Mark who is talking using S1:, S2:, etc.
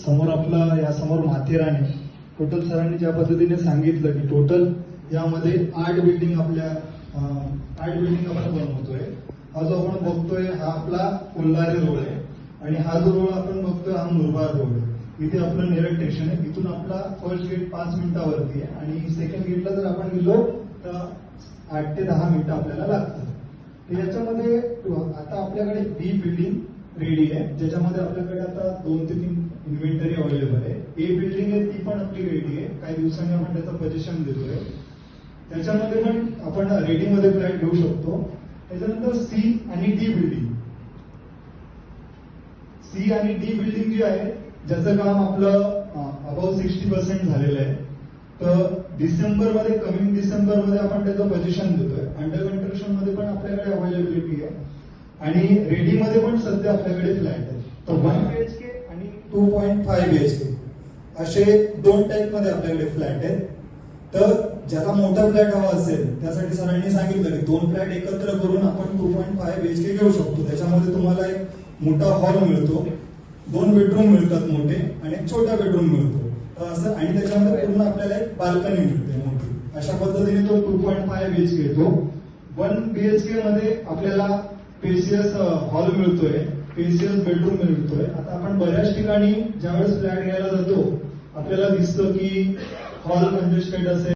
S1: समोर आपला या समोर माथेरान आहे. टोटल सरांनी ज्या पद्धतीने सांगितलं की टोटल यामध्ये 8 बिल्डिंग आपण बनवतोय. हा जो आपण बघतोय हा आपला कोल्हारी रोड आहे आणि हा जो रोड आपण बघतोय हा मुरबाड रोड आहे. इथे आपलं नेरळ स्टेशन आहे. इथून आपला फर्स्ट गेट 5 मिनिटावरती आहे आणि सेकंड गेटला जर आपण गेलो तर 8 ते 10 मिनिटं आपल्याला लागतात. तर याच्यामध्ये आता आपल्याकडे बी बिल्डिंग रेडी आहे, ज्याच्यामध्ये आपल्याकडे आता 2 ते 3 इन्व्हेंटरी अवेलेबल आहे. ए बिल्डिंग आहे ती पण आपली रेडी आहे. काही दिवसांनी आपण त्याचं पोझिशन देतोय. त्याच्यामध्ये पण आपण रेडीमध्ये फ्लॅट घेऊ शकतो. त्याच्यानंतर सी आणि डी बिल्डिंग. सी आणि डी बिल्डिंग जी आहे ज्याचं काम आपलं अबाउट 60% झालेलं आहे. तर डिसेंबरमध्ये कमिंग डिसेंबरमध्ये आपण त्याचं पोझिशन देतोय. अंडर कन्स्ट्रक्शन मध्ये पण आपल्याकडे अवेलेबिलिटी आहे आणि रेडीमध्ये पण सध्या आपल्याकडे फ्लॅट आहे. तर 1 BHK आणि 2.5 BHK असे 2 टाईप मध्ये आपल्याकडे फ्लॅट आहेत. तर ज्याला मोठा फ्लॅट हवा असेल त्यासाठी सरांनी सांगितलं की 2 फ्लॅट एकत्र करून आपण 2.5 BHK घेऊ शकतो. त्याच्यामध्ये तुम्हाला एक मोठा हॉल मिळतो, 2 बेडरूम मिळतात मोठे आणि एक छोटा बेडरूम मिळतो. तर असं आणि त्याच्यामध्ये पूर्ण आपल्याला एक बाल्कनी मिळते मोठी. अशा पद्धतीने तो 2.5 BHK येतो. 1 BHK मध्ये आपल्याला स्पेसियस हॉल मिळतोय, स्पेसियस बेडरूम मिळतोय. आता आपण बऱ्याच ठिकाणी ज्यावेळेस फ्लॅट घ्यायला जातो आपल्याला दिसतं की हॉल कंजेस्टेड असेल.